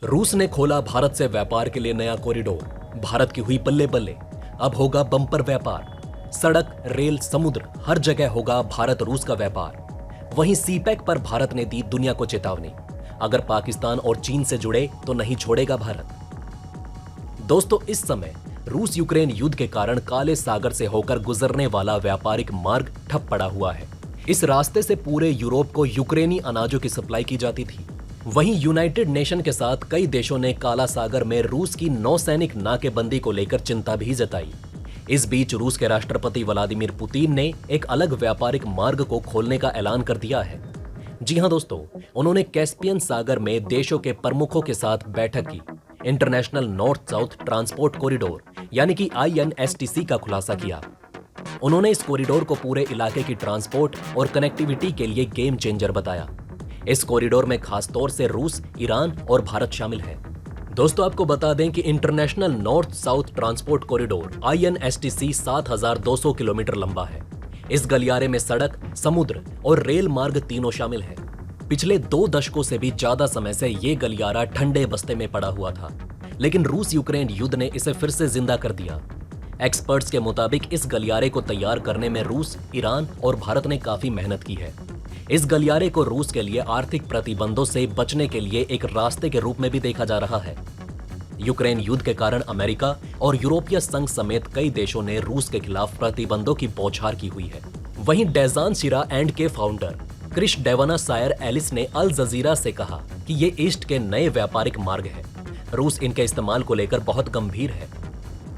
रूस ने खोला भारत से व्यापार के लिए नया कॉरिडोर। भारत की हुई बल्ले बल्ले, अब होगा बम्पर व्यापार। सड़क, रेल, समुद्र, हर जगह होगा भारत रूस का व्यापार। वहीं सीपैक पर भारत ने दी दुनिया को चेतावनी, अगर पाकिस्तान और चीन से जुड़े तो नहीं छोड़ेगा भारत। दोस्तों, इस समय रूस यूक्रेन युद्ध के कारण काले सागर से होकर गुजरने वाला व्यापारिक मार्ग ठप पड़ा हुआ है। इस रास्ते से पूरे यूरोप को यूक्रेनी अनाजों की सप्लाई की जाती थी। वहीं यूनाइटेड नेशन के साथ कई देशों ने काला सागर में रूस की नौसैनिक नाकेबंदी को लेकर चिंता भी जताई। इस बीच रूस के राष्ट्रपति व्लादिमीर पुतिन ने एक अलग व्यापारिक मार्ग को खोलने का ऐलान कर दिया है। जी हां दोस्तों, उन्होंने कैस्पियन सागर में देशों के प्रमुखों के साथ बैठक की। International north south transport corridor यानी कि INSTC का खुलासा किया। उन्होंने इस कॉरिडोर को पूरे इलाके की ट्रांसपोर्ट और कनेक्टिविटी के लिए गेम चेंजर बताया। इस कॉरिडोर में खास तौर से रूस, ईरान और भारत शामिल है। दोस्तों, आपको बता दें कि international north south transport corridor INSTC 7,200 kilometre लंबा है। इस गलियारे में सड़क, समुद्र और रेल मार्ग तीनों शामिल हैं। पिछले 2 दशकों से भी ज्यादा समय से ये गलियारा ठंडे बस्ते में पड़ा हुआ था, लेकिन रूस यूक्रेन युद्ध ने इसे फिर से जिंदा कर दिया। एक्सपर्ट्स के मुताबिक इस गलियारे को तैयार करने में रूस, ईरान और भारत ने काफी मेहनत की है। इस गलियारे को रूस के लिए आर्थिक प्रतिबंधों से बचने के लिए एक रास्ते के रूप में भी देखा जा रहा है। यूक्रेन युद्ध के कारण अमेरिका और यूरोपीय संघ समेत कई देशों ने रूस के खिलाफ प्रतिबंधों की बौछार की हुई है। वहीं डेजान शिरा एंड के फाउंडर क्रिश डेवाना सायर एलिस ने अल जजीरा से कहा कि ये ईस्ट के नए व्यापारिक मार्ग है। रूस इनके इस्तेमाल को लेकर बहुत गंभीर है।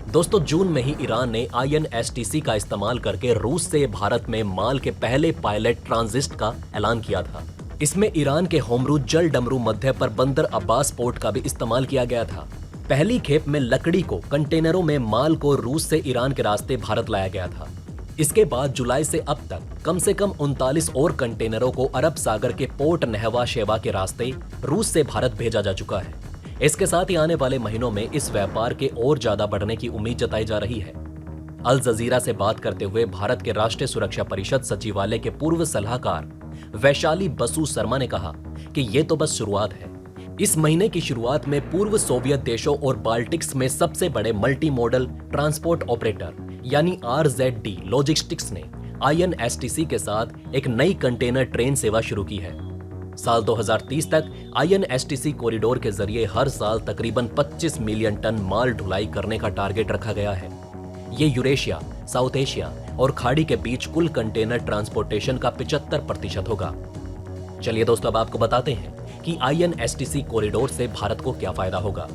दोस्तों, जून में ही ईरान ने INSTC का इस्तेमाल करके रूस से भारत में माल के पहले पायलट ट्रांजिट का ऐलान किया था। इसमें ईरान के होमरू जल डमरू मध्य पर बंदर अब्बास पोर्ट का भी इस्तेमाल किया गया था। पहली खेप में लकड़ी को कंटेनरों में माल को रूस से ईरान के रास्ते भारत लाया गया था। इसके बाद जुलाई से अब तक कम से कम 39 और कंटेनरों को अरब सागर के पोर्ट नहवा शेवा के रास्ते रूस से भारत भेजा जा चुका है। इसके साथ ही आने वाले महीनों में इस व्यापार के और ज्यादा बढ़ने की उम्मीद जताई जा रही है। अल जजीरा से बात करते हुए भारत के राष्ट्रीय सुरक्षा परिषद सचिवालय के पूर्व सलाहकार वैशाली बसु शर्मा ने कहा कि ये तो बस शुरुआत है। इस महीने की शुरुआत में पूर्व सोवियत देशों और बाल्टिक्स में सबसे बड़े मल्टी मॉडल ट्रांसपोर्ट ऑपरेटर यानी RZD लॉजिस्टिक्स ने INSTC के साथ एक नई कंटेनर ट्रेन सेवा शुरू की है। साल 2030 तक INSTC कॉरिडोर के जरिए हर साल तकरीबन 25 मिलियन टन माल ढुलाई करने का टारगेट रखा गया है। ये यूरेशिया, साउथ एशिया और खाड़ी के बीच कुल कंटेनर ट्रांसपोर्टेशन का 75% होगा। चलिए दोस्तों, अब आपको बताते हैं कि INSTC कॉरिडोर से भारत को क्या फायदा होगा।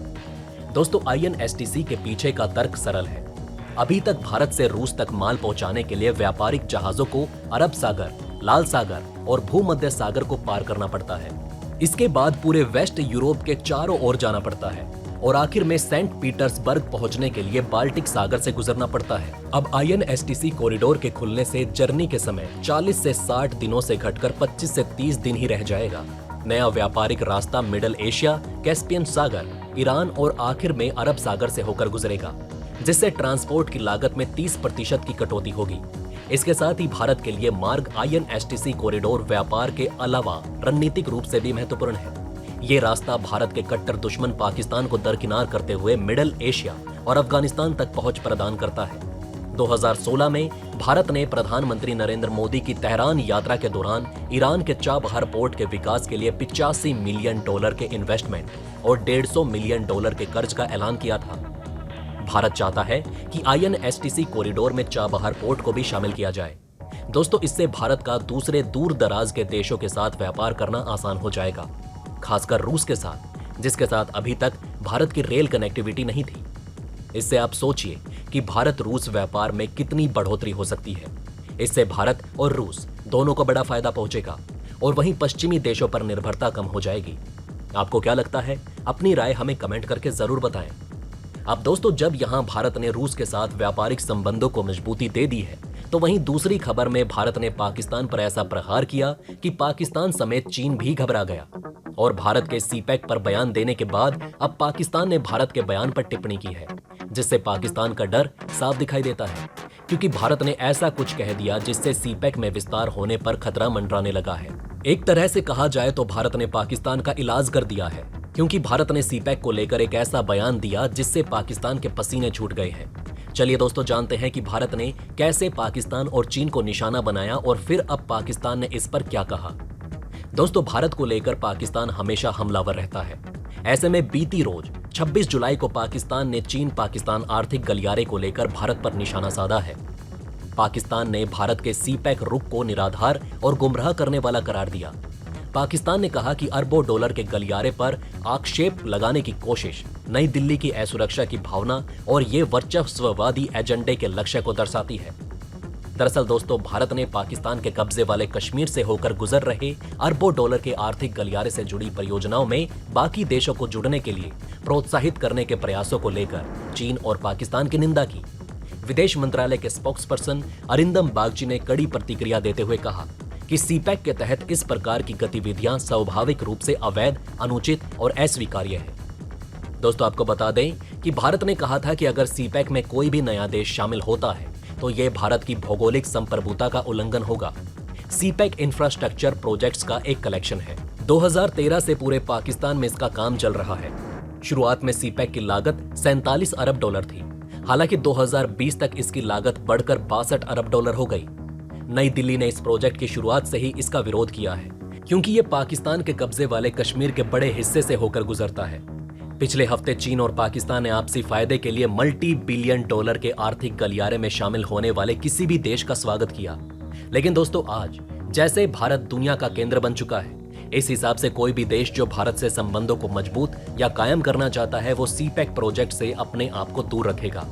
दोस्तों, INSTC के पीछे का तर्क सरल है। अभी तक भारत से रूस तक माल पहुंचाने के लिए व्यापारिक जहाजों को अरब सागर, लाल सागर और भूमध्य सागर को पार करना पड़ता है। इसके बाद पूरे वेस्ट यूरोप के चारों ओर जाना पड़ता है और आखिर में सेंट पीटर्सबर्ग पहुंचने के लिए बाल्टिक सागर से गुजरना पड़ता है। अब INSTC कॉरिडोर के खुलने से जर्नी के समय 40 से 60 दिनों से घटकर 25 से 30 दिन ही रह जाएगा। नया व्यापारिक रास्ता मिडल एशिया, कैस्पियन सागर, ईरान और आखिर में अरब सागर से होकर गुजरेगा, जिससे ट्रांसपोर्ट की लागत में 30% की कटौती होगी। इसके साथ ही भारत के लिए मार्ग INSTC कॉरिडोर व्यापार के अलावा रणनीतिक रूप से भी महत्वपूर्ण है। ये रास्ता भारत के कट्टर दुश्मन पाकिस्तान को दरकिनार करते हुए मिडल एशिया और अफगानिस्तान तक पहुंच प्रदान करता है। 2016 में भारत ने प्रधानमंत्री नरेंद्र मोदी की तेहरान यात्रा के दौरान ईरान के चाबहार पोर्ट के विकास के लिए $85 मिलियन के इन्वेस्टमेंट और $150 मिलियन के कर्ज का ऐलान किया था। भारत चाहता है कि INSTC कॉरिडोर में चाबहार पोर्ट को भी शामिल किया जाए। दोस्तों, इससे भारत का दूसरे दूर दराज के देशों के साथ व्यापार करना आसान हो जाएगा, खासकर रूस के साथ, जिसके साथ अभी तक भारत की रेल कनेक्टिविटी नहीं थी। इससे आप सोचिए कि भारत रूस व्यापार में कितनी बढ़ोतरी हो सकती है। इससे भारत और रूस दोनों को बड़ा फायदा पहुंचेगा और वहीं पश्चिमी देशों पर निर्भरता कम हो जाएगी। आपको क्या लगता है? अपनी राय हमें कमेंट करके जरूर बताएं। अब दोस्तों, जब यहां भारत ने रूस के साथ व्यापारिक संबंधों को मजबूती दे दी है, तो वहीं दूसरी खबर में भारत ने पाकिस्तान पर ऐसा प्रहार किया कि पाकिस्तान समेत चीन भी घबरा गया और भारत के सीपैक पर बयान देने के बाद अब पाकिस्तान ने भारत के बयान पर टिप्पणी की है, जिससे पाकिस्तान का डर साफ दिखाई देता है, क्योंकि भारत ने ऐसा कुछ कह दिया जिससे सीपैक में विस्तार होने पर खतरा मंडराने लगा है। एक तरह से कहा जाए तो भारत ने पाकिस्तान का इलाज कर दिया है। क्योंकि भारत ने सीपैक को लेकर एक ऐसा बयान दिया जिससे पाकिस्तान के पसीने छूट गए हैं। चलिए दोस्तों, जानते हैं कि भारत ने कैसे पाकिस्तान और चीन को निशाना बनाया और फिर अब पाकिस्तान ने इस पर क्या कहा। दोस्तों, भारत को लेकर पाकिस्तान हमेशा हमलावर रहता है। ऐसे में बीती रोज 26 जुलाई को पाकिस्तान ने चीन पाकिस्तान आर्थिक गलियारे को लेकर भारत पर निशाना साधा है। पाकिस्तान ने भारत के सीपैक रुख को निराधार और गुमराह करने वाला करार दिया। पाकिस्तान ने कहा कि अरबों डॉलर के गलियारे पर आक्षेप लगाने की कोशिश नई दिल्ली की असुरक्षा की भावना और ये वर्चस्ववादी एजेंडे के लक्ष्य को दर्शाती है। दरअसल दोस्तों, भारत ने पाकिस्तान के कब्जे वाले कश्मीर से होकर गुजर रहे अरबों डॉलर के आर्थिक गलियारे से जुड़ी परियोजनाओं में बाकी देशों को जुड़ने के लिए प्रोत्साहित करने के प्रयासों को लेकर चीन और पाकिस्तान की निंदा की। विदेश मंत्रालय के स्पोक्सपर्सन अरिंदम बागची ने कड़ी प्रतिक्रिया देते हुए कहा कि सीपैक के तहत इस प्रकार की गतिविधियां स्वाभाविक रूप से अवैध, अनुचित और अस्वीकार्य है। दोस्तों, आपको बता दें कि भारत ने कहा था कि अगर सीपैक में कोई भी नया देश शामिल होता है तो यह भारत की भौगोलिक संप्रभुता का उल्लंघन होगा। सीपैक इंफ्रास्ट्रक्चर प्रोजेक्ट्स का एक कलेक्शन है। 2013 से पूरे पाकिस्तान में इसका काम चल रहा है। शुरुआत में सीपैक की लागत 47 अरब डॉलर थी। हालांकि 2020 तक इसकी लागत बढ़कर 62 अरब डॉलर हो गई। नई दिल्ली ने इस प्रोजेक्ट की शुरुआत से ही इसका विरोध किया है, क्योंकि ये पाकिस्तान के कब्जे वाले कश्मीर के बड़े हिस्से से होकर गुजरता है। पिछले हफ्ते चीन और पाकिस्तान ने आपसी फायदे के लिए मल्टी बिलियन डॉलर के आर्थिक गलियारे में शामिल होने वाले किसी भी देश का स्वागत किया। लेकिन दोस्तों, आज जैसे भारत दुनिया का केंद्र बन चुका है, इस हिसाब से कोई भी देश जो भारत से संबंधों को मजबूत या कायम करना चाहता है वो सीपैक प्रोजेक्ट से अपने आप को दूर रखेगा।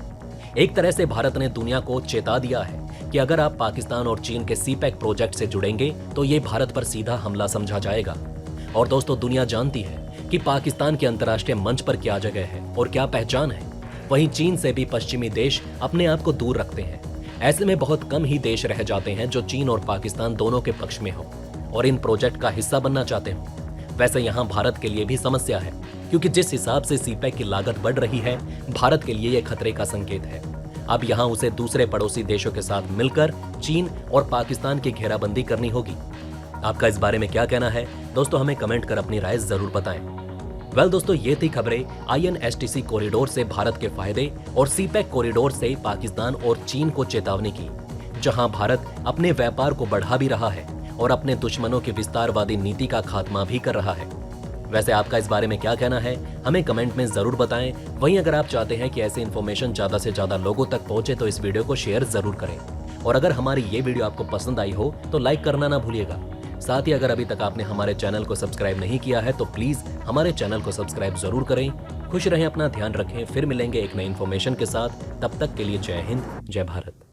एक तरह से भारत ने दुनिया को चेता दिया है कि अगर आप पाकिस्तान और चीन के सीपैक प्रोजेक्ट से जुड़ेंगे तो ये भारत पर सीधा हमला समझा जाएगा। और दोस्तों, दुनिया जानती है कि पाकिस्तान के अंतर्राष्ट्रीय मंच पर क्या जगह है और क्या पहचान है। वहीं चीन से भी पश्चिमी देश अपने आप को दूर रखते हैं। ऐसे में बहुत कम ही देश रह जाते हैं जो चीन और पाकिस्तान दोनों के पक्ष में हो और इन प्रोजेक्ट का हिस्सा बनना चाहते हो। वैसे यहाँ भारत के लिए भी समस्या है, क्योंकि जिस हिसाब से सीपैक की लागत बढ़ रही है, भारत के लिए यह खतरे का संकेत है। अब यहाँ उसे दूसरे पड़ोसी देशों के साथ मिलकर चीन और पाकिस्तान की घेराबंदी करनी होगी। आपका इस बारे में क्या कहना है दोस्तों? हमें कमेंट कर अपनी राय जरूर बताएं। दोस्तों, ये थी खबरें INSTC कॉरिडोर से भारत के फायदे और सीपैक कॉरिडोर से पाकिस्तान और चीन को चेतावनी की, जहां भारत अपने व्यापार को बढ़ा भी रहा है और अपने दुश्मनों की विस्तारवादी नीति का खात्मा भी कर रहा है। वैसे आपका इस बारे में क्या कहना है, हमें कमेंट में जरूर बताएं। वहीं अगर आप चाहते हैं कि ऐसी इन्फॉर्मेशन ज्यादा से ज्यादा लोगों तक पहुंचे तो इस वीडियो को शेयर जरूर करें। और अगर हमारी ये वीडियो आपको पसंद आई हो तो लाइक करना ना भूलिएगा। साथ ही अगर अभी तक आपने हमारे चैनल को सब्सक्राइब नहीं किया है तो प्लीज हमारे चैनल को सब्सक्राइब जरूर करें। खुश रहें, अपना ध्यान रखें। फिर मिलेंगे एक नई इन्फॉर्मेशन के साथ। तब तक के लिए जय हिंद, जय भारत।